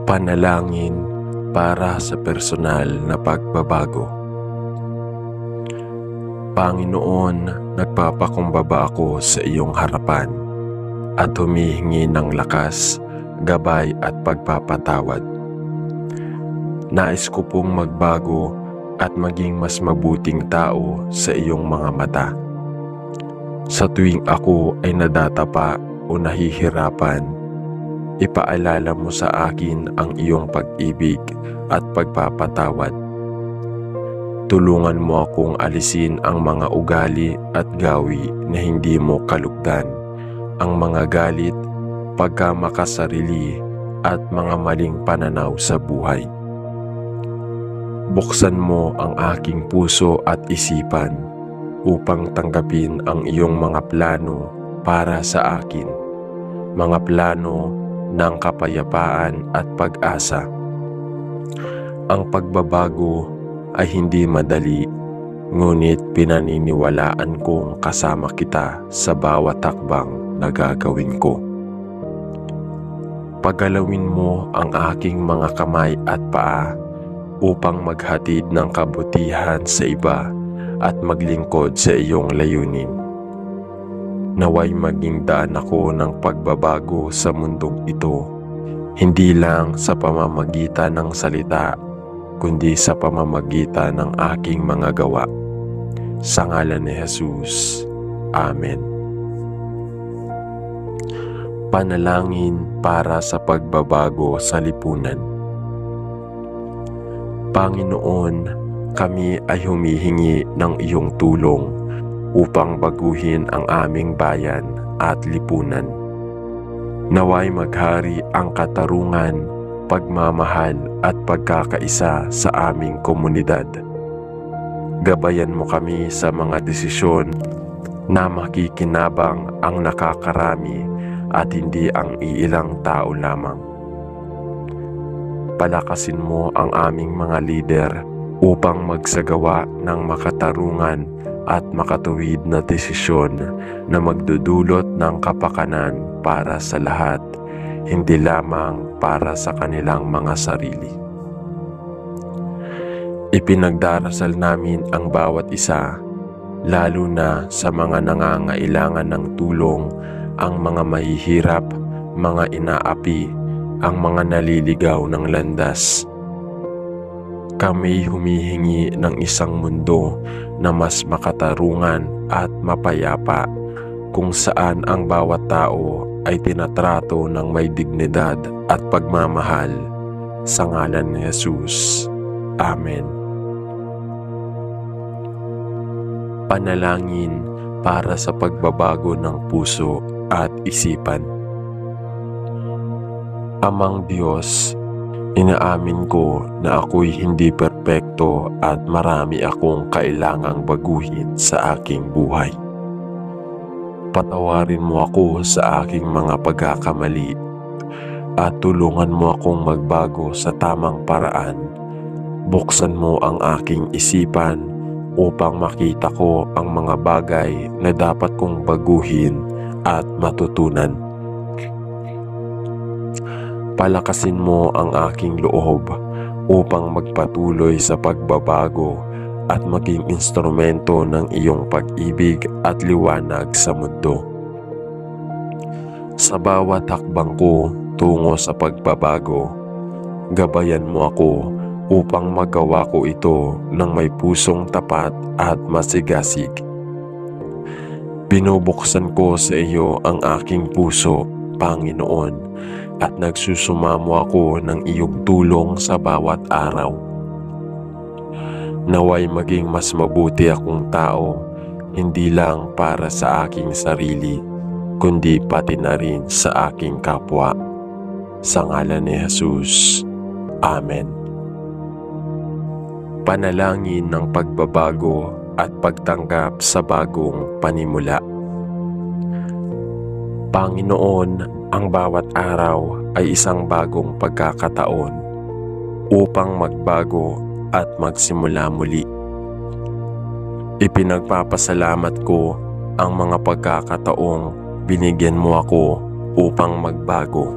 Panalangin para sa personal na pagbabago. Panginoon, nagpapakumbaba ako sa iyong harapan at humihingi ng lakas, gabay at pagpapatawad. Nais ko pong magbago at maging mas mabuting tao sa iyong mga mata. Sa tuwing ako ay nadatapa o nahihirapan, ipaalala mo sa akin ang iyong pag-ibig at pagpapatawad. Tulungan mo akong alisin ang mga ugali at gawi na hindi mo kalugdan, ang mga galit, pagkamakasarili at mga maling pananaw sa buhay. Buksan mo ang aking puso at isipan upang tanggapin ang iyong mga plano para sa akin, mga plano ng kapayapaan at pag-asa. Ang pagbabago ay hindi madali, ngunit pinaniniwalaan kong kasama kita sa bawat takbang na gagawin ko. Pagalawin mo ang aking mga kamay at paa upang maghatid ng kabutihan sa iba at maglingkod sa iyong layunin. Naway maging daan ako ng pagbabago sa mundong ito, hindi lang sa pamamagitan ng salita, kundi sa pamamagitan ng aking mga gawa. Sa ngalan ni Jesus. Amen. Panalangin para sa pagbabago sa lipunan. Panginoon, kami ay humihingi ng iyong tulong upang baguhin ang aming bayan at lipunan. Naway maghari ang katarungan, pagmamahal at pagkakaisa sa aming komunidad. Gabayan mo kami sa mga desisyon na makikinabang ang nakakarami at hindi ang iilang tao lamang. Palakasin mo ang aming mga lider upang magsagawa ng makatarungan at makatuwid na desisyon na magdudulot ng kapakanan para sa lahat, hindi lamang para sa kanilang mga sarili. Ipinagdarasal namin ang bawat isa, lalo na sa mga nangangailangan ng tulong, ang mga mahihirap, mga inaapi, ang mga naliligaw ng landas. Kami humihingi ng isang mundo na mas makatarungan at mapayapa, kung saan ang bawat tao ay tinatrato ng may dignidad at pagmamahal. Sa ngalan ni Jesus. Amen. Panalangin para sa pagbabago ng puso at isipan. Amang Diyos, inaamin ko na ako'y hindi perpekto at marami akong kailangang baguhin sa aking buhay. Patawarin mo ako sa aking mga pagkakamali at tulungan mo akong magbago sa tamang paraan. Buksan mo ang aking isipan upang makita ko ang mga bagay na dapat kong baguhin at matutunan. Palakasin mo ang aking loob upang magpatuloy sa pagbabago at maging instrumento ng iyong pag-ibig at liwanag sa mundo. Sa bawat hakbang ko tungo sa pagbabago, gabayan mo ako upang magawa ko ito ng may pusong tapat at masigasig. Binubuksan ko sa iyo ang aking puso, Panginoon, at nagsusumamo ako ng iyong tulong sa bawat araw. Naway maging mas mabuti akong tao, hindi lang para sa aking sarili, kundi pati na rin sa aking kapwa. Sa ngalan ni Jesus. Amen. Panalangin ng pagbabago at pagtanggap sa bagong panimula. Panginoon, ang bawat araw ay isang bagong pagkakataon upang magbago at magsimula muli. Ipinagpapasalamat ko ang mga pagkakataong binigyan mo ako upang magbago.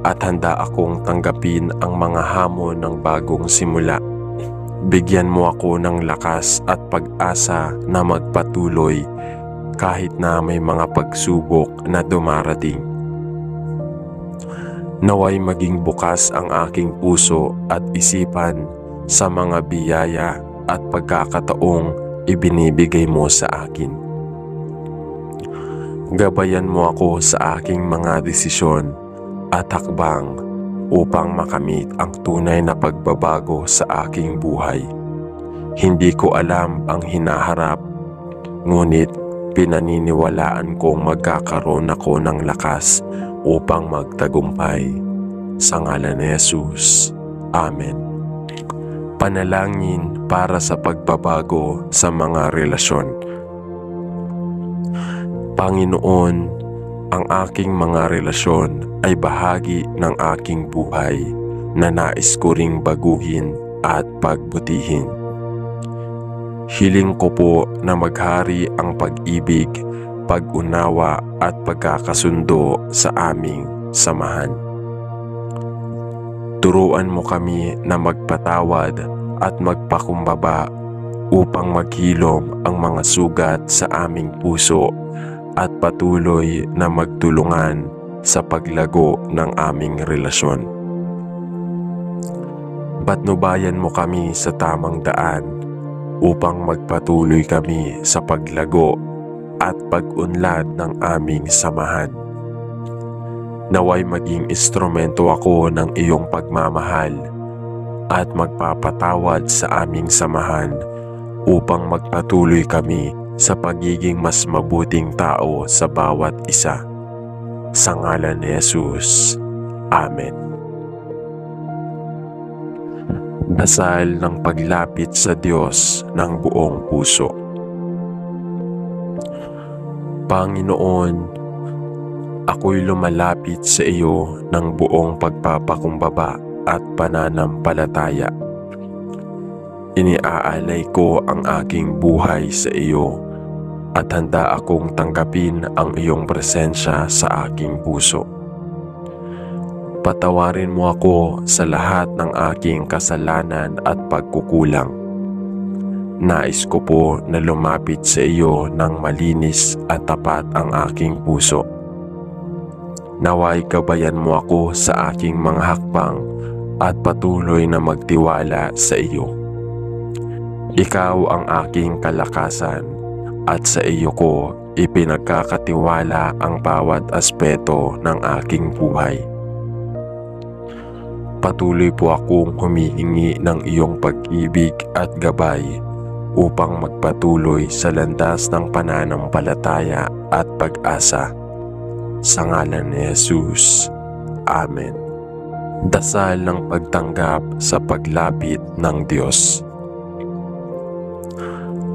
at handa akong tanggapin ang mga hamon ng bagong simula. Bigyan mo ako ng lakas at pag-asa na magpatuloy kahit na may mga pagsubok na dumarating. Naway maging bukas ang aking puso at isipan sa mga biyaya at pagkakataong ibinibigay mo sa akin. Gabayan mo ako sa aking mga desisyon at hakbang upang makamit ang tunay na pagbabago sa aking buhay. Hindi ko alam ang hinaharap, ngunit pinaniniwalaan kong magkakaroon ako ng lakas upang magtagumpay. Sa ngalan ni Jesus. Amen. Panalangin para sa pagbabago sa mga relasyon. Panginoon, ang aking mga relasyon ay bahagi ng aking buhay na nais ko ring baguhin at pagbutihin. Hiling ko po na maghari ang pag-ibig, pag-unawa at pagkakasundo sa aming samahan. Turuan mo kami na magpatawad at magpakumbaba upang maghilom ang mga sugat sa aming puso at patuloy na magtulungan sa paglago ng aming relasyon. Patnubayan mo kami sa tamang daan upang magpatuloy kami sa paglago at pag-unlad ng aming samahan. Naway maging instrumento ako ng iyong pagmamahal at magpapatawad sa aming samahan upang magpatuloy kami sa pagiging mas mabuting tao sa bawat isa. Sa ngalan ni Jesus. Amen. Dasal ng paglapit sa Diyos ng buong puso. Panginoon, ako'y lumalapit sa iyo ng buong pagpapakumbaba at pananampalataya. Iniaalay ko ang aking buhay sa iyo at handa akong tanggapin ang iyong presensya sa aking puso. Patawarin mo ako sa lahat ng aking kasalanan at pagkukulang. Nais ko po na lumapit sa iyo ng malinis at tapat ang aking puso. Naway gabayan mo ako sa aking mga hakbang at patuloy na magtiwala sa iyo. Ikaw ang aking kalakasan at sa iyo ko ipinagkakatiwala ang bawat aspeto ng aking buhay. Patuloy po akong humihingi ng iyong pag-ibig at gabay upang magpatuloy sa landas ng pananampalataya at pag-asa. Sa ngalan ni Jesus. Amen. Dasal ng pagtanggap sa paglapit ng Diyos.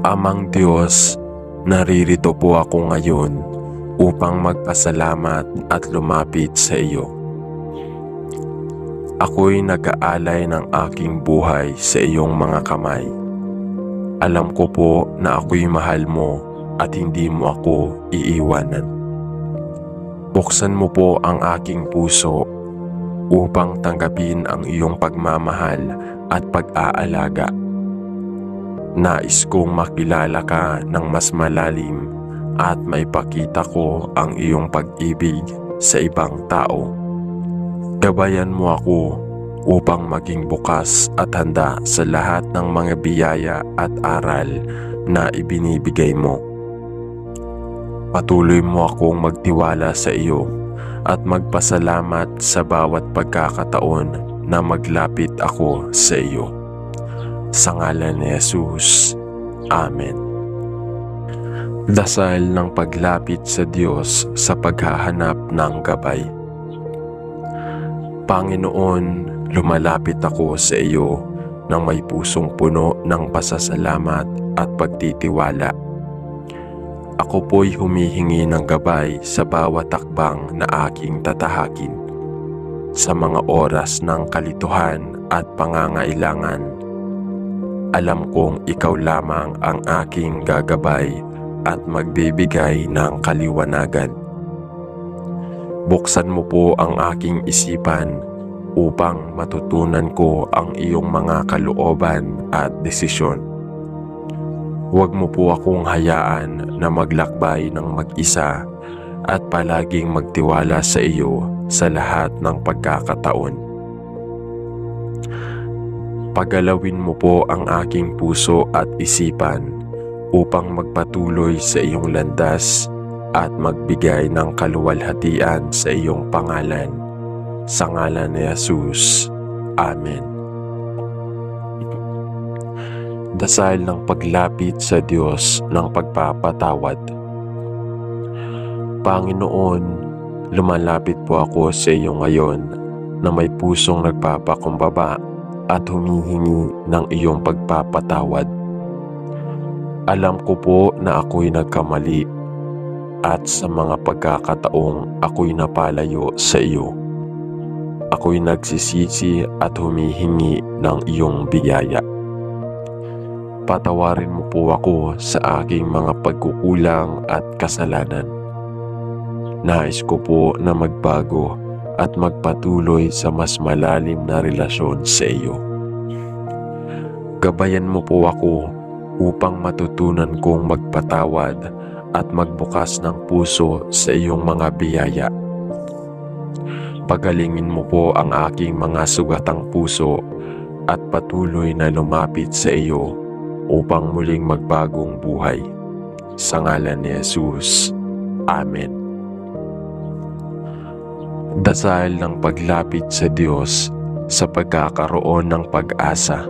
Amang Diyos, naririto po ako ngayon upang magpasalamat at lumapit sa iyo. Ako'y nag-aalay ng aking buhay sa iyong mga kamay. Alam ko po na ako'y mahal mo at hindi mo ako iiwanan. Buksan mo po ang aking puso upang tanggapin ang iyong pagmamahal at pag-aalaga. Nais kong makilala ka ng mas malalim at maipakita ko ang iyong pag-ibig sa ibang tao. Gabayan mo ako upang maging bukas at handa sa lahat ng mga biyaya at aral na ibinibigay mo. Patuloy mo akong magtiwala sa iyo at magpasalamat sa bawat pagkakataon na maglapit ako sa iyo. Sa ngalan ni Jesus. Amen. Dasal ng paglapit sa Diyos sa paghahanap ng gabay. Panginoon, lumalapit ako sa iyo nang may pusong puno ng pasasalamat at pagtitiwala. Ako po'y humihingi ng gabay sa bawat takbang na aking tatahakin. Sa mga oras ng kalituhan at pangangailangan, alam kong ikaw lamang ang aking gagabay at magbibigay ng kaliwanagan. Buksan mo po ang aking isipan upang matutunan ko ang iyong mga kalooban at desisyon. Huwag mo po akong hayaan na maglakbay ng mag-isa at palaging magtiwala sa iyo sa lahat ng pagkakataon. Pagalawin mo po ang aking puso at isipan upang magpatuloy sa iyong landas at magbigay ng kaluwalhatian sa iyong pangalan. Sa ngalan ni Jesus. Amen. Dasal ng paglapit sa Diyos ng pagpapatawad. Panginoon, lumalapit po ako sa iyo ngayon na may pusong nagpapakumbaba at humihingi ng iyong pagpapatawad. Alam ko po na ako'y nagkamali at sa mga pagkakataong ako'y napalayo sa iyo. Ako'y nagsisisi at humihingi ng iyong biyaya. Patawarin mo po ako sa aking mga pagkukulang at kasalanan. Nais ko po na magbago at magpatuloy sa mas malalim na relasyon sa iyo. Gabayan mo po ako upang matutunan kong magpatawad at magbukas ng puso sa iyong mga biyaya. Pagalingin mo po ang aking mga sugatang puso at patuloy na lumapit sa iyo upang muling magbagong buhay. Sa ngalan ni Jesus. Amen. Dasal ng paglapit sa Diyos sa pagkakaroon ng pag-asa.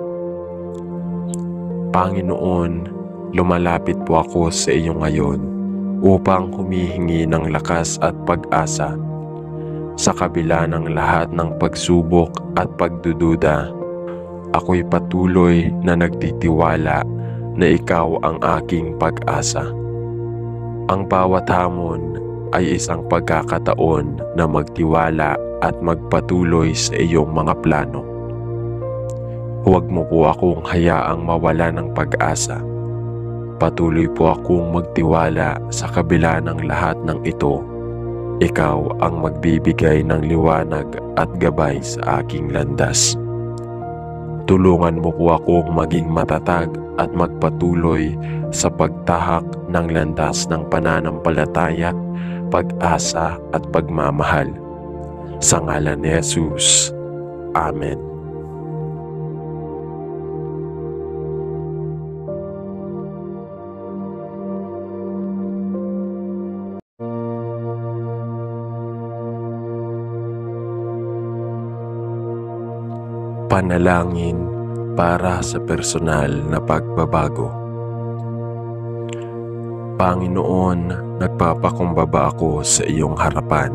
Panginoon, lumalapit po ako sa iyo ngayon upang humihingi ng lakas at pag-asa. Sa kabila ng lahat ng pagsubok at pagdududa, ako'y patuloy na nagtitiwala na ikaw ang aking pag-asa. Ang bawat hamon ay isang pagkakataon na magtiwala at magpatuloy sa iyong mga plano. Huwag mo po akong hayaang mawala ng pag-asa. Patuloy po akong magtiwala sa kabila ng lahat ng ito. Ikaw ang magbibigay ng liwanag at gabay sa aking landas. Tulungan mo po akong maging matatag at magpatuloy sa pagtahak ng landas ng pananampalataya, pag-asa at pagmamahal. Sa ngalan ni Jesus. Amen. Panalangin para sa personal na pagbabago. Panginoon, nagpapakumbaba ako sa iyong harapan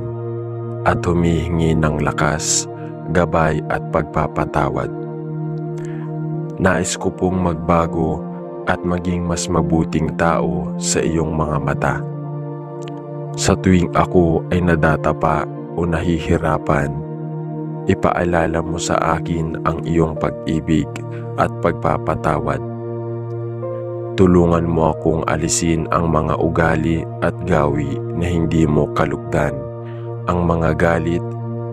at humihingi ng lakas, gabay at pagpapatawad. Nais ko pong magbago at maging mas mabuting tao sa iyong mga mata. Sa tuwing ako ay nadatapa o nahihirapan, ipaalala mo sa akin ang iyong pag-ibig at pagpapatawad. Tulungan mo akong alisin ang mga ugali at gawi na hindi mo kalugdan, ang mga galit,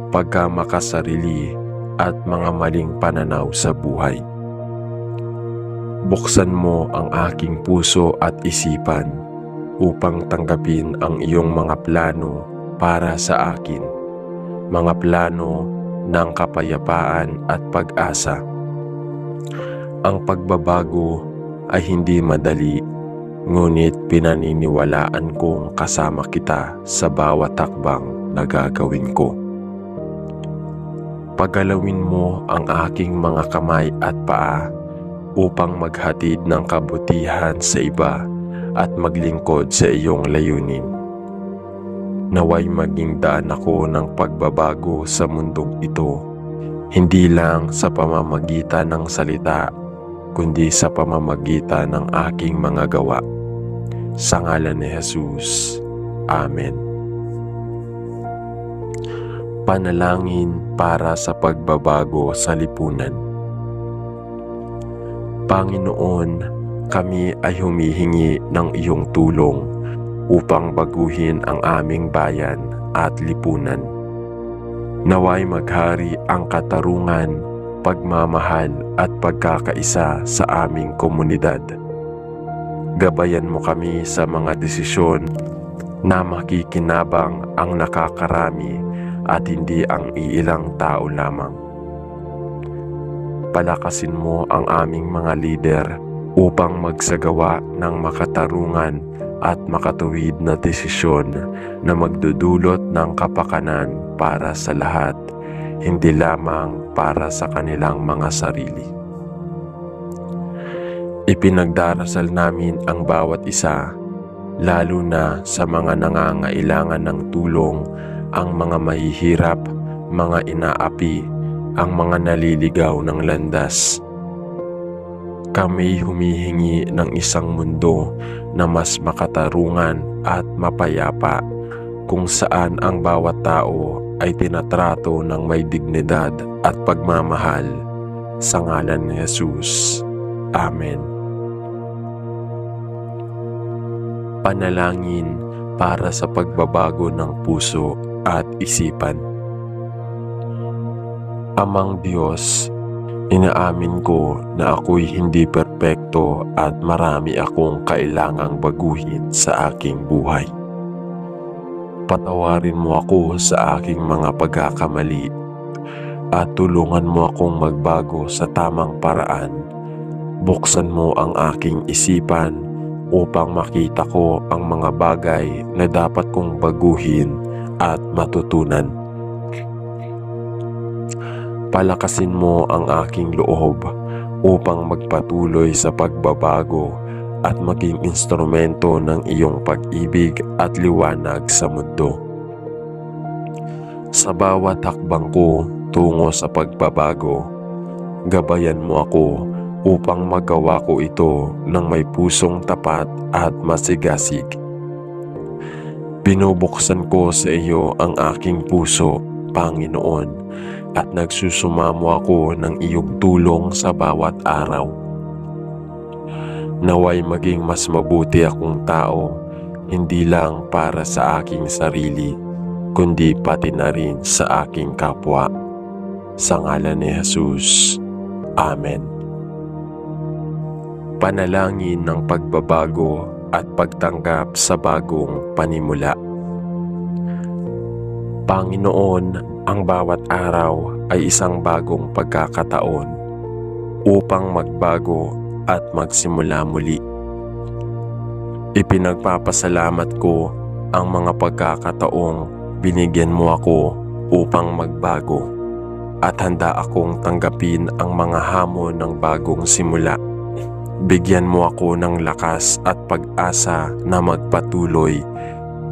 pagkamakasarili at mga maling pananaw sa buhay. Buksan mo ang aking puso at isipan upang tanggapin ang iyong mga plano para sa akin, mga plano ng kapayapaan at pag-asa. Ang pagbabago ay hindi madali, ngunit pinaniniwalaan kong kasama kita sa bawat takbang na gagawin ko. Pagalawin mo ang aking mga kamay at paa upang maghatid ng kabutihan sa iba at maglingkod sa iyong layunin. Naway maging daan ako ng pagbabago sa mundong ito, hindi lang sa pamamagitan ng salita, kundi sa pamamagitan ng aking mga gawa. Sa ngalan ni Jesus. Amen. Panalangin para sa pagbabago sa lipunan. Panginoon, kami ay humihingi ng iyong tulong upang baguhin ang aming bayan at lipunan. Naway maghari ang katarungan, pagmamahal at pagkakaisa sa aming komunidad. Gabayan mo kami sa mga desisyon na makikinabang ang nakakarami at hindi ang iilang tao lamang. Palakasin mo ang aming mga lider upang magsagawa ng makatarungan at makatuwid na desisyon na magdudulot ng kapakanan para sa lahat, hindi lamang para sa kanilang mga sarili. Ipinagdarasal namin ang bawat isa, lalo na sa mga nangangailangan ng tulong, ang mga mahihirap, mga inaapi, ang mga naliligaw ng landas. Kami humihingi ng isang mundo na mas makatarungan at mapayapa, kung saan ang bawat tao ay tinatrato ng may dignidad at pagmamahal. Sa ngalan ni Jesus. Amen. Panalangin para sa pagbabago ng puso at isipan. Amang Diyos, inaamin ko na ako'y hindi perpekto at marami akong kailangang baguhin sa aking buhay. Patawarin mo ako sa aking mga pagkakamali at tulungan mo akong magbago sa tamang paraan. Buksan mo ang aking isipan upang makita ko ang mga bagay na dapat kong baguhin at matutunan. Palakasin mo ang aking loob upang magpatuloy sa pagbabago at maging instrumento ng iyong pag-ibig at liwanag sa mundo. Sa bawat hakbang ko tungo sa pagbabago, gabayan mo ako upang magawa ko ito ng may pusong tapat at masigasig. Binubuksan ko sa iyo ang aking puso, Panginoon, at nagsusumamo ako ng iyong tulong sa bawat araw. Naway maging mas mabuti akong tao, hindi lang para sa aking sarili, kundi pati na rin sa aking kapwa. Sa ngalan ni Jesus. Amen. Panalangin ng pagbabago at pagtanggap sa bagong panimula. Panginoon, ang bawat araw ay isang bagong pagkakataon upang magbago at magsimula muli. Ipinagpapasalamat ko ang mga pagkakataong binigyan mo ako upang magbago at handa akong tanggapin ang mga hamon ng bagong simula. Bigyan mo ako ng lakas at pag-asa na magpatuloy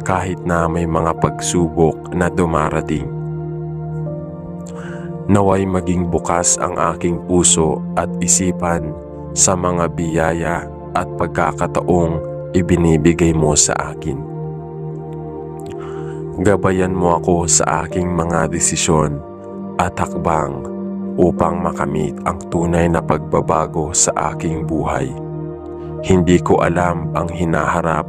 kahit na may mga pagsubok na dumarating. Naway maging bukas ang aking puso at isipan sa mga biyaya at pagkakataong ibinibigay mo sa akin. Gabayan mo ako sa aking mga desisyon at hakbang upang makamit ang tunay na pagbabago sa aking buhay. Hindi ko alam ang hinaharap,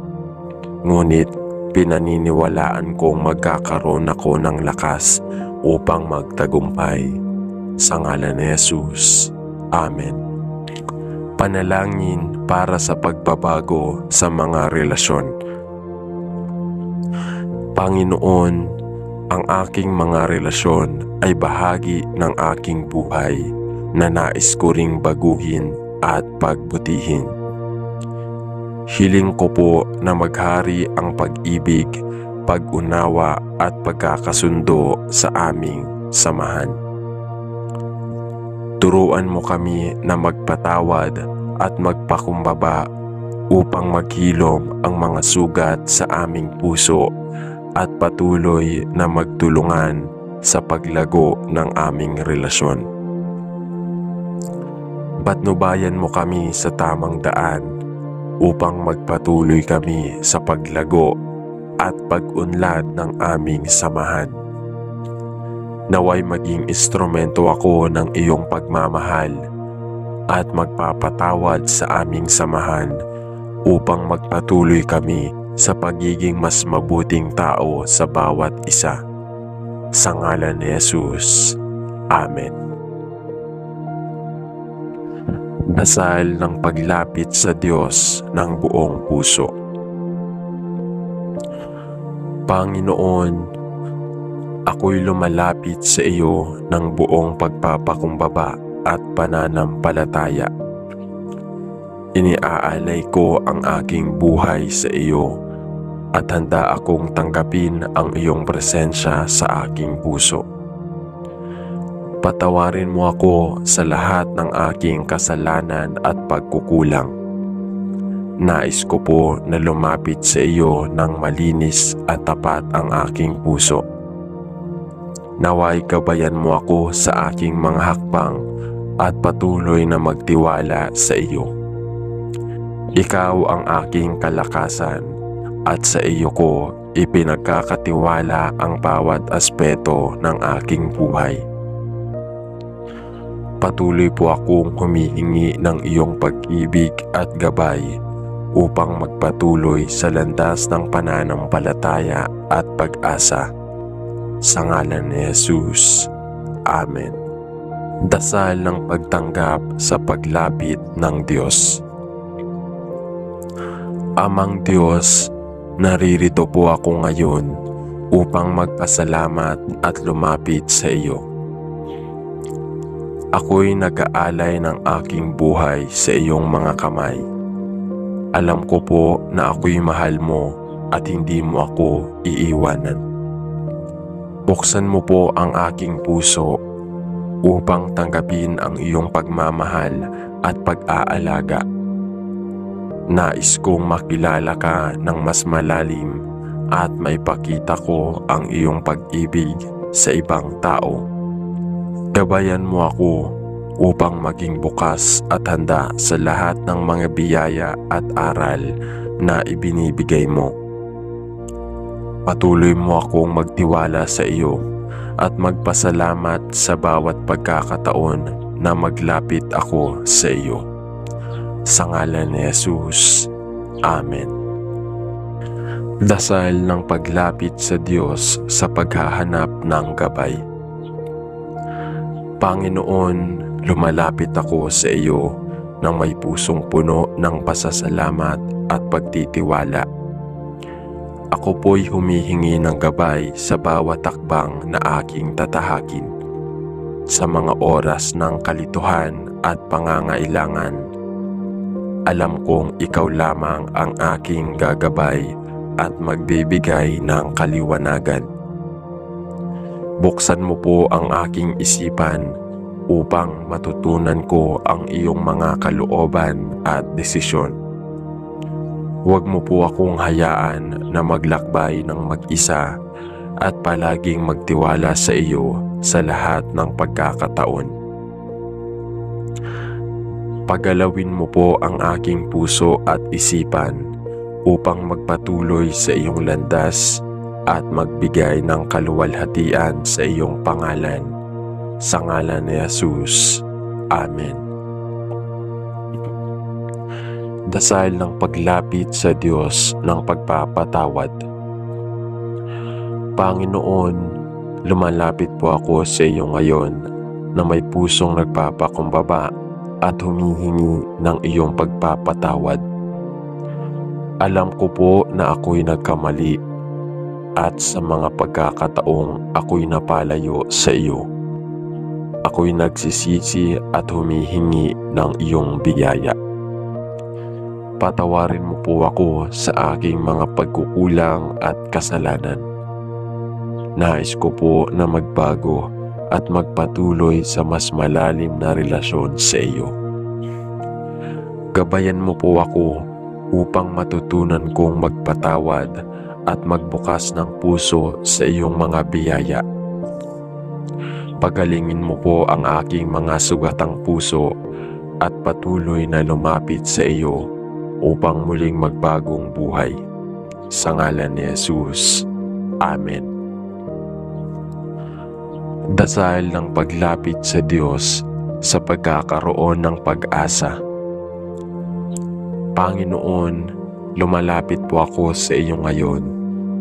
ngunit pinaniniwalaan kong magkakaroon ako ng lakas upang magtagumpay. Sa ngalan ni Jesus. Amen. Panalangin para sa pagbabago sa mga relasyon. Panginoon, ang aking mga relasyon ay bahagi ng aking buhay na nais ko ring baguhin at pagbutihin. Hiling ko po na maghari ang pag-ibig, pag-unawa at pagkakasundo sa aming samahan. Turuan mo kami na magpatawad at magpakumbaba upang maghilom ang mga sugat sa aming puso at patuloy na magtulungan sa paglago ng aming relasyon. Patnubayan mo kami sa tamang daan upang magpatuloy kami sa paglago at pag-unlad ng aming samahan. Naway maging instrumento ako ng iyong pagmamahal at magpapatawad sa aming samahan upang magpatuloy kami sa pagiging mas mabuting tao sa bawat isa. Sa ngalan ni Jesus. Amen. Dasal ng paglapit sa Diyos ng buong puso. Panginoon, ako'y lumalapit sa iyo ng buong pagpapakumbaba at pananampalataya. Iniaalay ko ang aking buhay sa iyo at handa akong tanggapin ang iyong presensya sa aking puso. Patawarin mo ako sa lahat ng aking kasalanan at pagkukulang. Nais ko po na lumapit sa iyo ng malinis at tapat ang aking puso. Naway gabayan mo ako sa aking mga hakbang at patuloy na magtiwala sa iyo. Ikaw ang aking kalakasan at sa iyo ko ipinagkakatiwala ang bawat aspeto ng aking buhay. Patuloy po akong humihingi ng iyong pag-ibig at gabay upang magpatuloy sa landas ng pananampalataya at pag-asa. Sa ngalan ni Jesus. Amen. Dasal ng pagtanggap sa paglapit ng Diyos. Amang Diyos, naririto po ako ngayon upang magpasalamat at lumapit sa iyo. Ako'y nag-aalay ng aking buhay sa iyong mga kamay. Alam ko po na ako'y mahal mo at hindi mo ako iiwanan. Buksan mo po ang aking puso upang tanggapin ang iyong pagmamahal at pag-aalaga. Nais kong makilala ka ng mas malalim at maipakita ko ang iyong pag-ibig sa ibang tao. Gabayan mo ako upang maging bukas at handa sa lahat ng mga biyaya at aral na ibinibigay mo. Patuloy mo akong magtiwala sa iyo at magpasalamat sa bawat pagkakataon na maglapit ako sa iyo. Sa ngalan ni Jesus. Amen. Dasal ng paglapit sa Diyos sa paghahanap ng gabay. Panginoon, lumalapit ako sa iyo nang may pusong puno ng pasasalamat at pagtitiwala. Ako po'y humihingi ng gabay sa bawat takbang na aking tatahakin. Sa mga oras ng kalituhan at pangangailangan, alam kong ikaw lamang ang aking gagabay at magbibigay ng kaliwanagan. Buksan mo po ang aking isipan upang matutunan ko ang iyong mga kalooban at desisyon. Huwag mo po akong hayaan na maglakbay ng mag-isa at palaging magtiwala sa iyo sa lahat ng pagkakataon. Pagalawin mo po ang aking puso at isipan upang magpatuloy sa iyong landas at magbigay ng kaluwalhatian sa iyong pangalan. Sa ngalan ni Jesus. Amen. Dasal ng paglapit sa Diyos ng pagpapatawad. Panginoon, lumalapit po ako sa iyo ngayon na may pusong nagpapakumbaba at humihingi ng iyong pagpapatawad. Alam ko po na ako'y nagkamali at sa mga pagkakataong ako'y napalayo sa iyo. Ako'y nagsisisi at humihingi ng iyong biyaya. Patawarin mo po ako sa aking mga pagkukulang at kasalanan. Nais ko po na magbago at magpatuloy sa mas malalim na relasyon sa iyo. Gabayan mo po ako upang matutunan kong magpatawad at magbukas ng puso sa iyong mga biyaya. Pagalingin mo po ang aking mga sugatang puso at patuloy na lumapit sa iyo upang muling magbagong buhay. Sa ngalan ni Jesus. Amen. Dasal ng paglapit sa Diyos sa pagkakaroon ng pag-asa. Panginoon, lumalapit po ako sa iyo ngayon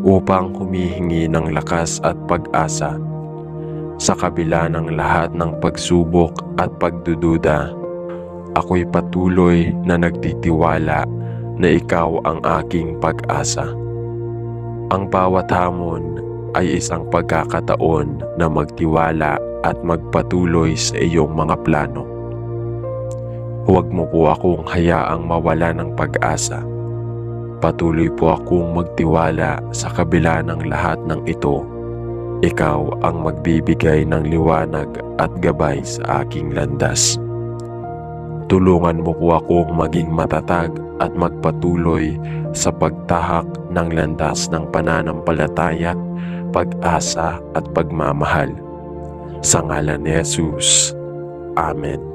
upang humihingi ng lakas at pag-asa. Sa kabila ng lahat ng pagsubok at pagdududa, ako'y patuloy na nagtitiwala na ikaw ang aking pag-asa. Ang bawat hamon ay isang pagkakataon na magtiwala at magpatuloy sa iyong mga plano. Huwag mo po akong hayaang mawala ng pag-asa. Patuloy po akong magtiwala sa kabila ng lahat ng ito. Ikaw ang magbibigay ng liwanag at gabay sa aking landas. Tulungan mo po akong maging matatag at magpatuloy sa pagtahak ng landas ng pananampalataya, pag-asa at pagmamahal. Sa ngalan ni Jesus. Amen.